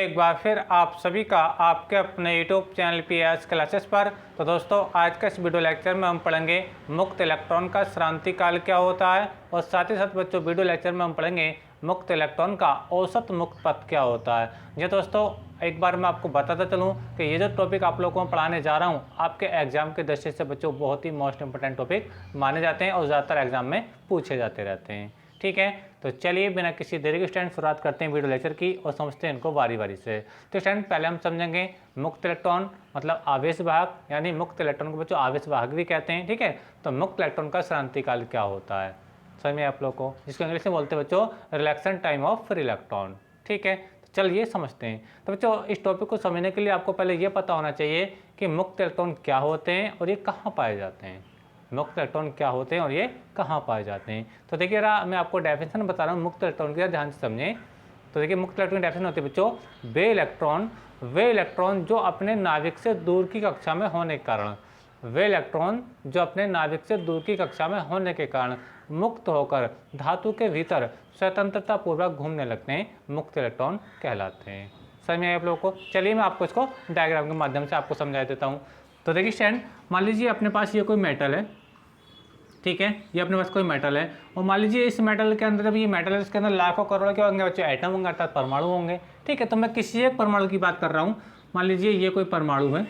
एक बार फिर आप सभी का आपके अपने YouTube चैनल PS क्लासेस पर। तो दोस्तों आज का इस वीडियो लेक्चर में हम पढ़ेंगे मुक्त इलेक्ट्रॉन का श्रांति काल क्या होता है, और साथ ही साथ बच्चों वीडियो लेक्चर में हम पढ़ेंगे मुक्त इलेक्ट्रॉन का औसत मुक्त पथ क्या होता है। जी दोस्तों एक बार मैं आपको बताता चलूँ कि ये जो टॉपिक आप लोगों को पढ़ाने जा रहा हूँ आपके एग्जाम की दृष्टि से बच्चों बहुत ही मोस्ट इंपोर्टेंट टॉपिक माने जाते हैं और ज़्यादातर एग्जाम में पूछे जाते रहते हैं। ठीक है, तो चलिए बिना किसी देरी के स्टूडेंट शुरुआत करते हैं वीडियो लेक्चर की और समझते हैं इनको बारी बारी से। तो स्टूडेंट पहले हम समझेंगे मुक्त इलेक्ट्रॉन मतलब आवेश वाहक, यानी मुक्त इलेक्ट्रॉन को बच्चों आवेश वाहक भी कहते हैं। ठीक है, तो मुक्त इलेक्ट्रॉन का श्रांति काल क्या होता है समझ में आप लोग को, जिसको इंग्लिश में बोलते हैं बच्चों relaxation time of free electron. ठीक है, तो चलिए समझते हैं। तो बच्चों इस टॉपिक को समझने के लिए आपको पहले ये पता होना चाहिए कि मुक्त इलेक्ट्रॉन क्या होते हैं और ये कहाँ पाए जाते हैं। मुक्त इलेक्ट्रॉन क्या होते हैं और ये कहाँ पाए जाते हैं। तो देखिए मैं आपको डेफिनेशन बता रहा हूँ मुक्त इलेक्ट्रॉन की, ध्यान से समझें। तो देखिए मुक्त इलेक्ट्रॉन की डेफिनेशन होती है बच्चों वे इलेक्ट्रॉन जो अपने नाभिक से दूर की कक्षा में होने के कारण, वे इलेक्ट्रॉन जो अपने नाभिक से दूर की कक्षा में होने के कारण मुक्त होकर धातु के भीतर स्वतंत्रता पूर्वक घूमने लगते हैं, मुक्त इलेक्ट्रॉन कहलाते हैं। समझ में आए आप लोगों को। चलिए मैं आपको इसको डायग्राम के माध्यम से आपको समझा देता हूँ। तो देखिए स्टूडेंट मान लीजिए अपने पास ये कोई मेटल है, ठीक है, ये अपने पास कोई मेटल है और मान लीजिए इस मेटल के अंदर, जब ये मेटल है इसके अंदर लाखों करोड़ों क्या होंगे बच्चों, एटम होंगे अर्थात परमाणु होंगे। ठीक है, तो मैं किसी एक परमाणु की बात कर रहा हूँ। मान लीजिए ये कोई परमाणु है,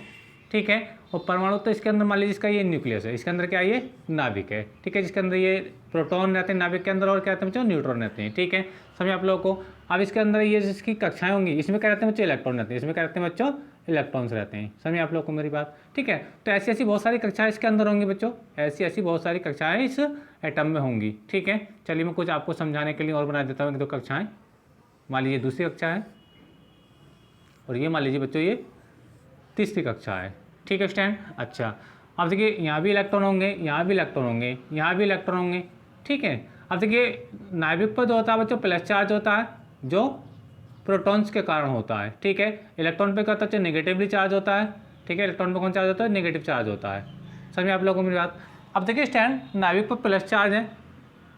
ठीक है, और परमाणु तो इसके अंदर मान लीजिए इसका ये न्यूक्लियस है, इसके अंदर क्या ये नाभिक है। ठीक है, जिसके अंदर ये प्रोटॉन रहते हैं नाभिक के अंदर और क्या रहते हैं बच्चों, न्यूट्रॉन रहते हैं। ठीक है, समझे आप लोगों को। अब इसके अंदर ये जिसकी कक्षाएं होंगी इसमें क्या रहते हैं बच्चों, इलेक्ट्रॉन रहते हैं, इसमें क्या रहते हैं बच्चों, इलेक्ट्रॉन्स रहते हैं। समझे आप लोग को मेरी बात। ठीक है, तो ऐसी ऐसी बहुत सारी कक्षाएं इसके अंदर होंगी बच्चों, ऐसी ऐसी बहुत सारी कक्षाएं इस एटम में होंगी। ठीक है, चलिए मैं कुछ आपको समझाने के लिए और बना देता हूँ एक दो कक्षाएं। मान लीजिए दूसरी कक्षा है और ये मान लीजिए बच्चों ये तीसरी कक्षा है। ठीक है स्टैंड। अच्छा अब देखिए यहाँ भी इलेक्ट्रॉन होंगे, यहाँ भी इलेक्ट्रॉन होंगे, यहाँ भी इलेक्ट्रॉन होंगे। ठीक है, अब देखिए नाभिक पर जो होता है बच्चों प्लस चार्ज होता है जो प्रोटॉन्स के कारण होता है। ठीक है, इलेक्ट्रॉन पे क्या होता है, नेगेटिवली चार्ज होता है। ठीक है, इलेक्ट्रॉन पे कौन चार्ज होता है, नेगेटिव चार्ज होता है। समझ में आप लोगों को मेरी बात। अब देखिए स्टैंड नाभिक पर प्लस चार्ज है,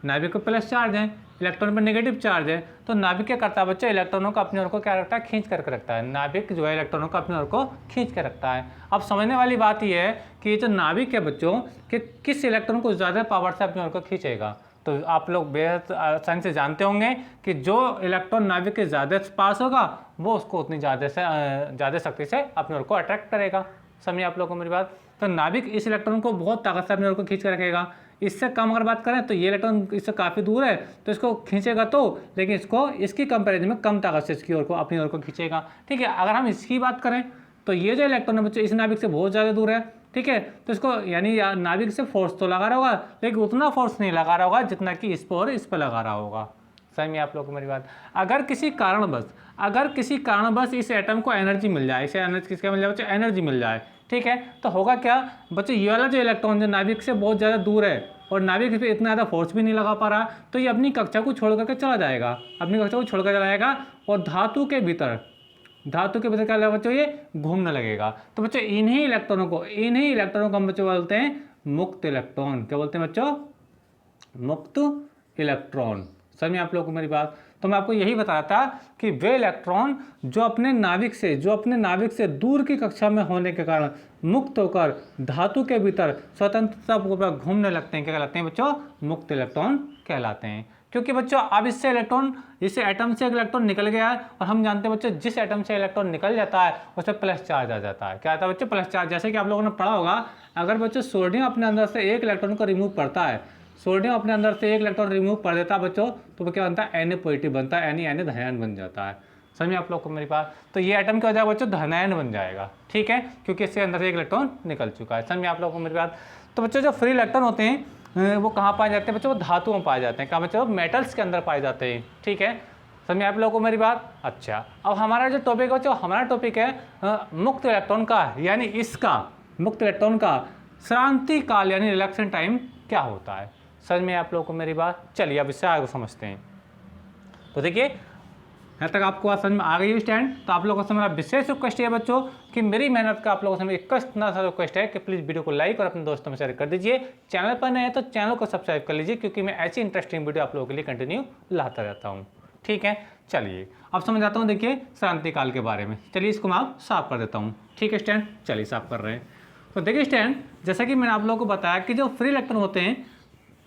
नाभिक पर प्लस चार्ज है, इलेक्ट्रॉन पर नेगेटिव चार्ज है, तो नाभिक क्या करता है बच्चों, इलेक्ट्रॉनों को अपनी ओर को क्या रखता है, खींच करके रखता है। नाभिक जो है इलेक्ट्रॉनों को अपनी ओर को खींच कर रखता है। अब समझने वाली बात यह है कि ये जो नाभिक है बच्चों कि किस इलेक्ट्रॉन को ज़्यादा पावर से अपनी ओर को खींचेगा। तो आप लोग बेहद आसानी से जानते होंगे कि जो इलेक्ट्रॉन नाभिक के ज़्यादा पास होगा वो उसको उतनी ज़्यादा शक्ति से अपनी ओर को अट्रैक्ट करेगा। समझिए आप लोगों को मेरी बात। तो नाभिक इस इलेक्ट्रॉन को बहुत ताकत से अपनी ओर को खींच कर रखेगा। इससे कम अगर बात करें तो ये इलेक्ट्रॉन इससे काफ़ी दूर है तो इसको खींचेगा तो, लेकिन इसको इसकी कंपैरिजन में कम ताकत से इसकी ओर को अपनी ओर को खींचेगा। ठीक है, अगर हम इसकी बात करें तो ये जो इलेक्ट्रॉन है बच्चों इस नाभिक से बहुत ज़्यादा दूर है। ठीक है, तो इसको यानी नाभिक से फोर्स तो लगा रहा होगा लेकिन उतना फोर्स नहीं लगा रहा होगा जितना कि इस पर और इस पर लगा रहा होगा। समझ में आप लोगों को मेरी बात। अगर किसी कारणवश इस एटम को एनर्जी मिल जाए, इसे एनर्जी किसका मिल जाए बच्चों, एनर्जी मिल जाए। ठीक है, तो होगा क्या बच्चों, ये वाला जो इलेक्ट्रॉन जो नाभिक से बहुत ज़्यादा दूर है और नाभिक पे इतना ज़्यादा फोर्स भी नहीं लगा पा रहा, तो ये अपनी कक्षा को छोड़ करके चला जाएगा, अपनी कक्षा को छोड़ कर चला जाएगा और धातु के भीतर क्या लगेगा बच्चों, ये घूमने लगेगा। तो बच्चों इन्हीं इलेक्ट्रॉनों को हम बच्चों बोलते हैं मुक्त इलेक्ट्रॉन। क्या बोलते हैं बच्चों, मुक्त इलेक्ट्रॉन। समझिए आप लोगों को मेरी बात। तो मैं आपको यही बता रहा था कि वे इलेक्ट्रॉन जो अपने नाभिक से दूर की कक्षा में होने के कारण मुक्त होकर धातु के भीतर स्वतंत्रता पूर्वक घूमने लगते हैं, क्या कहलाते हैं बच्चों, मुक्त इलेक्ट्रॉन कहलाते हैं। क्योंकि बच्चों अब इस एटम से एक इलेक्ट्रॉन निकल गया है और हम जानते हैं बच्चों जिस एटम से इलेक्ट्रॉन निकल जाता है उस पर प्लस चार्ज आ जाता है। क्या आता है बच्चों, प्लस चार्ज। जैसे कि आप लोगों ने पढ़ा होगा, अगर बच्चों सोडियम अपने अंदर से एक इलेक्ट्रॉन को रिमूव करता है, सोडियम अपने अंदर से एक इलेक्ट्रॉन रिमूव कर देता है बच्चों, तो वो क्या बनता है, Na पॉजिटिव बनता है, Na धनायन बन जाता है। समझिए आप लोग को मेरी बात। तो ये एटम क्या हो जाएगा बच्चों, धनायन बन जाएगा। ठीक है, क्योंकि इसके अंदर से एक इलेक्ट्रॉन निकल चुका है। समझिए आप लोग को मेरी बात। तो बच्चों जो फ्री इलेक्ट्रॉन होते हैं वो कहाँ पाए जाते हैं बच्चों, वो धातुओं में पाए जाते हैं। कहाँ बच्चों, मेटल्स के अंदर पाए जाते हैं। ठीक है, समझिए आप लोगों को मेरी बात। अच्छा अब हमारा जो टॉपिक है बच्चों, हमारा टॉपिक है मुक्त इलेक्ट्रॉन का, यानी इसका मुक्त इलेक्ट्रॉन का श्रांति काल यानी रिलैक्सेशन टाइम क्या होता है। समझ में आप लोगों को मेरी बात। चलिए अब इससे आगे समझते हैं। तो देखिए यहाँ तक आपको बात समझ में आ गई है स्टैंड। तो आप लोगों से मेरा विशेष रिक्वेस्ट है बच्चों कि मेरी मेहनत का आप लोगों से इतना सा रिक्वेस्ट है कि प्लीज़ वीडियो को लाइक और अपने दोस्तों में शेयर कर दीजिए। चैनल पर नए हैं तो चैनल को सब्सक्राइब कर लीजिए, क्योंकि मैं ऐसी इंटरेस्टिंग वीडियो आप लोगों के लिए कंटिन्यू लाता रहता हूँ। ठीक है, चलिए अब समझ आता हूँ, देखिए क्रांति काल के बारे में। चलिए इसको मैं आप साफ कर देता हूँ, ठीक है स्टूडेंट। चलिए साफ कर रहे हैं। तो देखिए स्टूडेंट, जैसा कि मैंने आप लोगों को बताया कि जो फ्री इलेक्ट्रॉन होते हैं,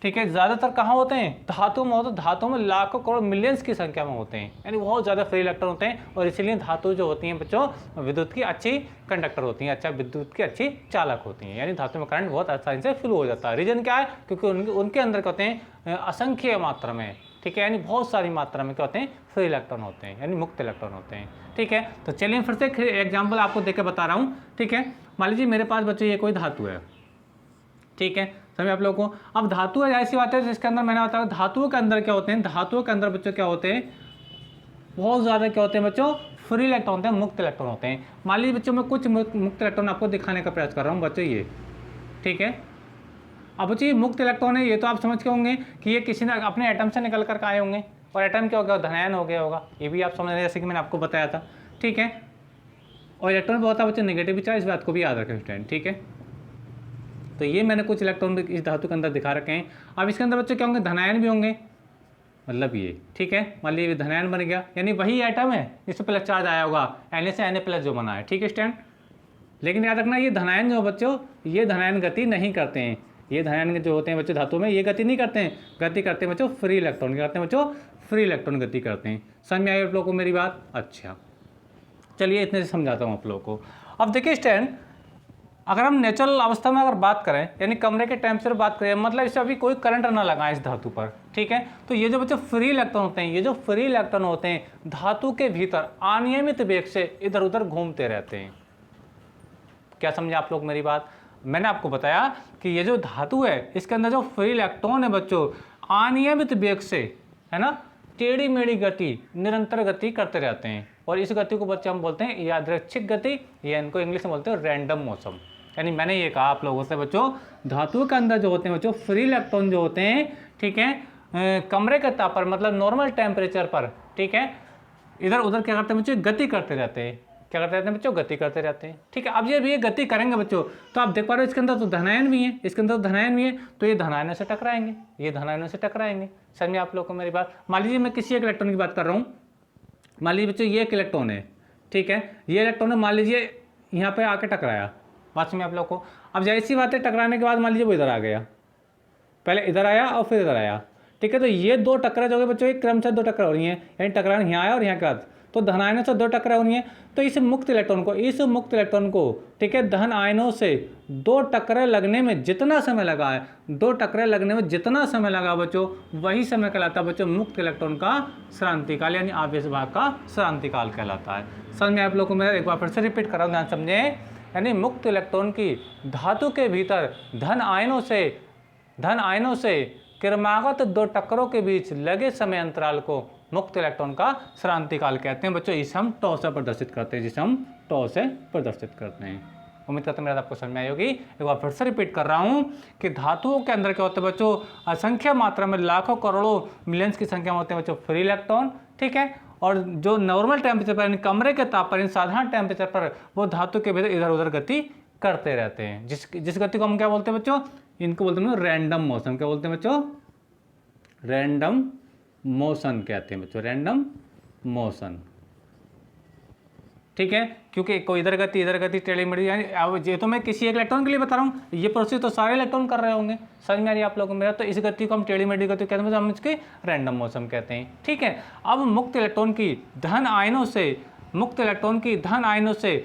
ठीक है, ज़्यादातर कहाँ होते हैं, धातु में होते हैं। धातु में लाखों करोड़ मिलियंस की संख्या में होते हैं, यानी बहुत ज़्यादा फ्री इलेक्ट्रॉन होते हैं। और इसीलिए धातु जो होती हैं बच्चों, विद्युत की अच्छी कंडक्टर होती हैं, अच्छा विद्युत की अच्छी चालक होती हैं, यानी धातु में करंट बहुत आसानी से फ्लो हो जाता है। रीजन क्या है, क्योंकि उनके अंदर क्या होते हैं, असंख्य मात्रा में, ठीक है, यानी बहुत सारी मात्रा में क्या होते हैं, फ्री इलेक्ट्रॉन होते हैं, यानी मुक्त इलेक्ट्रॉन होते हैं, ठीक है। तो चलिए फिर से एग्जाम्पल आपको देकर बता रहा हूँ, ठीक है। मान लीजिए मेरे पास बच्चों ये कोई धातु है, ठीक है, समझे आप लोगों को। अब धातु है, ऐसी बात है जिसके अंदर मैंने बताया धातुओं के अंदर क्या होते हैं, धातुओं के अंदर बच्चों क्या होते हैं, बहुत ज़्यादा क्या होते हैं बच्चों, फ्री इलेक्ट्रॉन होते हैं, मुक्त इलेक्ट्रॉन होते हैं। मान लीजिए बच्चों मैं कुछ मुक्त इलेक्ट्रॉन आपको दिखाने का प्रयास कर रहा हूँ बच्चों, ये ठीक है। अब बच्चों ये मुक्त इलेक्ट्रॉन है, ये तो आप समझ के होंगे कि ये किसी ने अपने एटम से निकल कर आए होंगे, और एटम क्या हो गया, धनायन हो गया होगा, ये भी आप समझ रहे हैं जैसे कि मैंने आपको बताया था, ठीक है। और इलेक्ट्रॉन बहुत बच्चों नेगेटिव चार्ज, इस बात को भी याद रखें स्टूडेंट, ठीक है। तो ये मैंने कुछ इलेक्ट्रॉन इस धातु के अंदर दिखा रखे हैं। अब इसके अंदर बच्चों क्या होंगे, धनायन भी होंगे, मतलब ये, ठीक है। मान लीजिए धनायन बन गया, यानी वही एटम है जिस पर प्लस चार्ज आया होगा, Na से Na प्लस जो बना है, ठीक है स्टूडेंट। लेकिन याद रखना ये धनायन जो बच्चों, ये धनायन गति नहीं करते हैं, ये धनायन जो होते हैं बच्चों धातु में, ये गति नहीं करते हैं, गति करते हैं बच्चों फ्री इलेक्ट्रॉन, क्या करते हैं बच्चों, फ्री इलेक्ट्रॉन गति करते हैं। समझ में आई आप लोगों को मेरी बात? अच्छा, चलिए इतने से समझाता हूँ आप लोगों को। अब देखिए स्टूडेंट, अगर हम नेचुरल अवस्था में अगर बात करें, यानी कमरे के टेम्परेचर बात करें, मतलब इससे अभी कोई करंट ना लगाएं इस धातु पर, ठीक है। तो ये जो बच्चों फ्री इलेक्ट्रॉन होते हैं, ये जो फ्री इलेक्ट्रॉन होते हैं धातु के भीतर अनियमित वेग से इधर उधर घूमते रहते हैं। क्या समझे आप लोग मेरी बात? मैंने आपको बताया कि ये जो धातु है इसके अंदर जो फ्री इलेक्ट्रॉन है बच्चों, अनियमित वेग से, है ना, टेढ़ी मेढ़ी गति, निरंतर गति करते रहते हैं। और इस गति को बच्चे हम बोलते हैं यादृच्छिक गति, या इनको इंग्लिश में बोलते हैं रैंडम मोशन। यानी मैंने ये कहा आप लोगों से बच्चों, धातु के अंदर जो होते हैं बच्चों फ्री इलेक्ट्रॉन जो होते हैं, ठीक है, कमरे के ताप पर, मतलब नॉर्मल टेम्परेचर पर, ठीक है, इधर उधर क्या करते हैं बच्चों, गति करते रहते हैं। क्या करते रहते हैं बच्चों, गति करते रहते हैं, ठीक है। अब ये गति करेंगे बच्चों, तो आप देख पा रहे हो इसके अंदर तो धनायन भी है, इसके अंदर तो धनायन भी है, तो ये धनायनों से टकराएंगे, ये धनायनों से टकराएंगे। समझ में आप लोगों को मेरी बात? मान लीजिए मैं किसी एक इलेक्ट्रॉन की बात कर रहा हूँ, मान लीजिए बच्चों ये एक इलेक्ट्रॉन है, ठीक है, ये इलेक्ट्रॉन है, मान लीजिए यहाँ पे आके टकराया, बात में आप लोग को। अब जैसी बात है, टकराने के बाद मान लीजिए वो इधर आ गया, पहले इधर आया और फिर इधर आया, ठीक है। तो ये दो टक्कर जो है बच्चों, एक क्रम से दो टक्कर हो रही हैं, यानी टकराना यहाँ आया और यहाँ के बाद, तो धन आयनों से दो टक्कर हो रही हैं। तो इस मुक्त इलेक्ट्रॉन को, ठीक है, धन आयनों से दो टक्करें लगने में जितना समय लगा है, दो टक्करें लगने में जितना समय लगा बच्चों, वही समय कहलाता है बच्चों मुक्त इलेक्ट्रॉन का श्रांति काल, यानी आवेश भाग का श्रांति काल कहलाता है। समझ में आप लोगों को मैं एक बार फिर से रिपीट कर रहा हूँ, ध्यान समझे। यानी मुक्त इलेक्ट्रॉन की धातु के भीतर धन आयनों से क्रमागत दो टक्करों के बीच लगे समय अंतराल को मुक्त इलेक्ट्रॉन का श्रांति काल कहते हैं बच्चों। इसे हम टॉ से प्रदर्शित करते हैं, उम्मीद करते हैं मेरा आपको समझ में आई होगी। एक बार फिर से रिपीट कर रहा हूँ कि धातुओं के अंदर क्या होते हैं बच्चों, असंख्य मात्रा में, लाखों करोड़ों मिलियंस की संख्या में होते हैं बच्चों फ्री इलेक्ट्रॉन, ठीक है। और जो नॉर्मल टेम्परेचर पर, यानी कमरे के ताप पर, साधारण टेम्परेचर पर वो धातु के भीतर इधर उधर गति करते रहते हैं। जिस गति को हम क्या बोलते हैं बच्चों, इनको बोलते हैं रैंडम मोशन। क्या बोलते हैं बच्चों? रैंडम मोशन कहते हैं बच्चों, रैंडम मोशन, ठीक है। क्योंकि कोई इधर गति टेढ़ी मेढ़ी, यानी अब ये तो मैं किसी एक इलेक्ट्रॉन के लिए बता रहा हूँ, ये प्रोसेस तो सारे इलेक्ट्रॉन कर रहे होंगे। समझ में आ रही है आप लोगों को मेरा? तो इस गति को हम टेढ़ी मेढ़ी गति कहते हैं, हम इसके रैंडम मोशन कहते हैं, ठीक है। अब मुक्त इलेक्ट्रॉन की धन आयनों से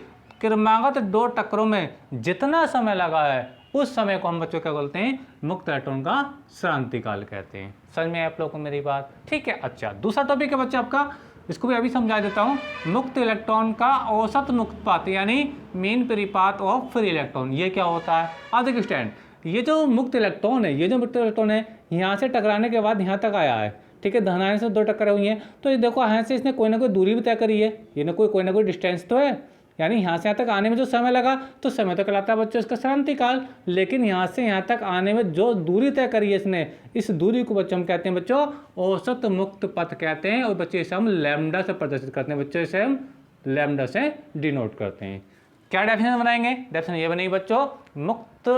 क्रमागत दो टक्करों में जितना समय लगा है, उस समय को हम बच्चों क्या बोलते हैं, मुक्त इलेक्ट्रॉन का श्रांति काल कहते हैं। समझ में आप लोगों को मेरी बात? ठीक है। अच्छा, दूसरा टॉपिक है बच्चे आपका, इसको भी अभी समझा देता हूँ। मुक्त इलेक्ट्रॉन का औसत मुक्तपात, यानी मीन परिपात ऑफ फ्री इलेक्ट्रॉन, ये क्या होता है? अब देखिए स्टूडेंट, ये जो मुक्त इलेक्ट्रॉन है, यहाँ से टकराने के बाद यहाँ तक आया है, ठीक है, धन आयन से दो टक्कर हुई हैं, तो ये देखो यहाँ से इसने कोई ना कोई दूरी भी तय करी है, ये ना कोई डिस्टेंस तो है, यानी यहाँ से यहाँ तक आने में जो समय लगा, तो समय तो कहलाता है बच्चों इसका श्रांति काल। लेकिन यहाँ से यहाँ तक आने में जो दूरी तय करी है इसने, इस दूरी को बच्चों हम कहते हैं बच्चों औसत मुक्त पथ कहते हैं। और बच्चों इसे हम लैम्डा से प्रदर्शित करते हैं, बच्चों इसे हम लैम्डा से डिनोट करते हैं। क्या डेफिनेशन बनाएंगे? डेफिनेशन ये बनेगी बच्चों, मुक्त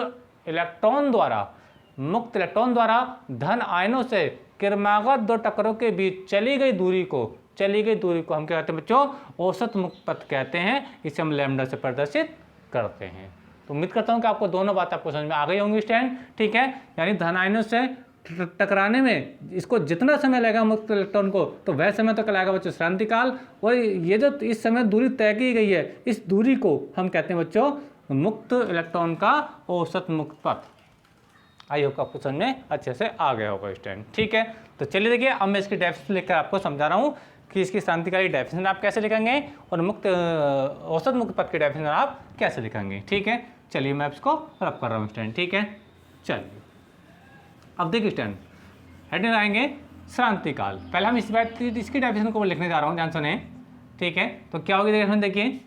इलेक्ट्रॉन द्वारा धन आयनों से क्रमागत दो टक्करों के बीच चली गई दूरी को चली गई दूरी को हम क्या कहते हैं बच्चों, औसत मुक्त पथ कहते हैं। इसे हम लैम्डा से प्रदर्शित करते हैं। तो उम्मीद करता हूँ कि आपको दोनों बात आपको समझ में आ गई होंगी स्टूडेंट, ठीक है। यानी धन आयनों से टकराने में इसको जितना समय लगेगा मुक्त इलेक्ट्रॉन को, तो वह समय तक लगेगा बच्चों श्रांति काल। और ये जो इस समय दूरी तय की गई है, इस दूरी को हम कहते हैं बच्चों मुक्त इलेक्ट्रॉन का औसत मुक्त पथ। आई होप आपको समझ में अच्छे से आ गया होगा स्टूडेंट, ठीक है। तो चलिए देखिए, अब मैं इसकी डेफिनेशन लिखकर आपको समझा रहा हूँ कि इसकी श्रांतिकाली डेफिनेशन आप कैसे लिखेंगे और मुक्त औसत मुक्त पथ की डेफिनेशन आप कैसे लिखेंगे, ठीक है। चलिए मैं इसको रब कर रहा हूँ स्टूडेंट, ठीक है। चलिए अब देखिए स्टूडेंट, हेडिंग आएंगे श्रांतिकाल। पहले हम इसकी डेफिनेशन को लिखने जा रहा हूँ, ध्यान सुने, ठीक है। तो क्या होगी डेफिनेशन, देखिए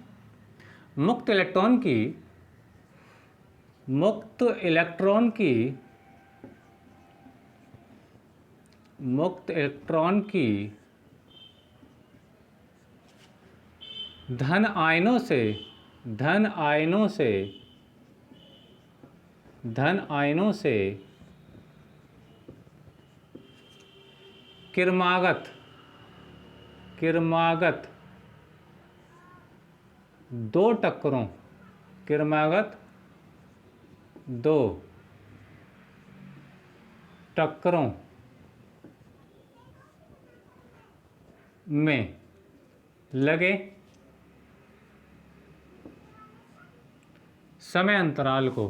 मुक्त इलेक्ट्रॉन की धन आयनों से किरमागत दो टक्करों में लगे समय अंतराल को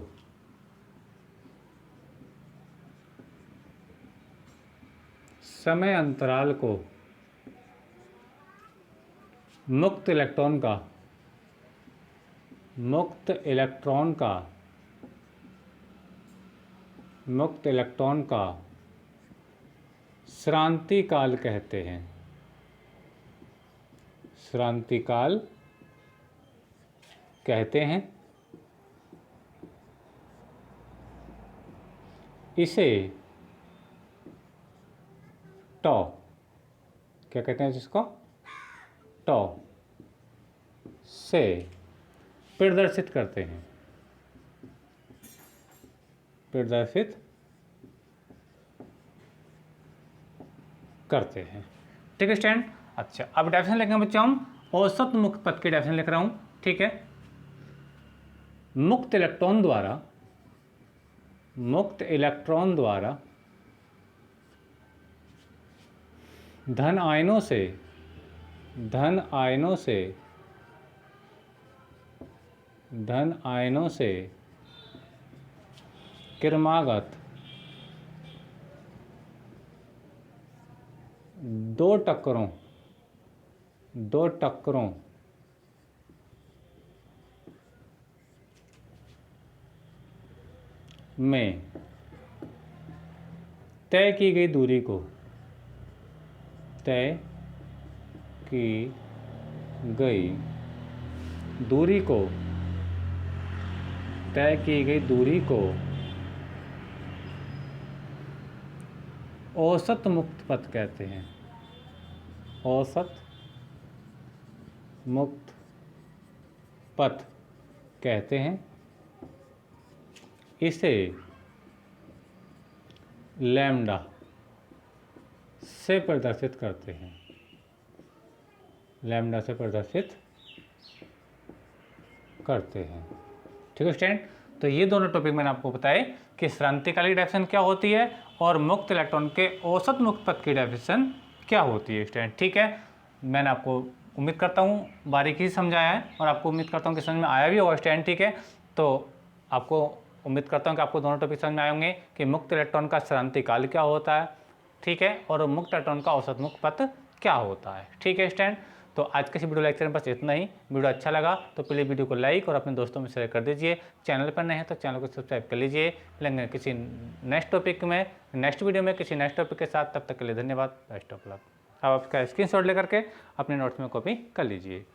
मुक्त इलेक्ट्रॉन का श्रांति काल कहते हैं। इसे टॉ क्या कहते हैं, जिसको टॉ से प्रदर्शित करते हैं, ठीक है स्टूडेंट। अच्छा, अब डेफिनेशन लिखेंगे बच्चों हम औसत मुक्त पथ की डेफिनेशन लिख रहा हूं, ठीक है। मुक्त इलेक्ट्रॉन द्वारा धन आयनों से किरमागत दो टक्करों में तय की गई दूरी को औसत मुक्त पथ कहते हैं। इसे लैम्डा से प्रदर्शित करते हैं। ठीक है स्टूडेंट। तो ये दोनों टॉपिक मैंने आपको बताए कि श्रांतिकाली डेफिनेशन क्या होती है और मुक्त इलेक्ट्रॉन के औसत मुक्त पथ की डेफिनेशन क्या होती है स्टूडेंट, ठीक है। मैंने आपको उम्मीद करता हूँ बारीकी से समझाया है और आपको उम्मीद करता हूँ कि समझ में आया भी होगा स्टूडेंट, ठीक है। तो आपको उम्मीद करता हूँ कि आपको दोनों टॉपिक समझ में आए होंगे कि मुक्त इलेक्ट्रॉन का श्रांतिकाल क्या होता है, ठीक है, और मुक्त इलेक्ट्रॉन का औसत मुक्त पथ क्या होता है, ठीक है स्टूडेंट। तो आज के इस वीडियो लेक्चर में बस इतना ही। वीडियो अच्छा लगा तो प्लीज़ वीडियो को लाइक और अपने दोस्तों में शेयर कर दीजिए। चैनल पर नए हैं तो चैनल को सब्सक्राइब कर लीजिए। मिलेंगे किसी नेक्स्ट वीडियो में किसी नेक्स्ट टॉपिक के साथ। तब तक के लिए धन्यवाद। Best of luck. अब आपका स्क्रीनशॉट लेकर के अपने नोट्स में कॉपी कर लीजिए।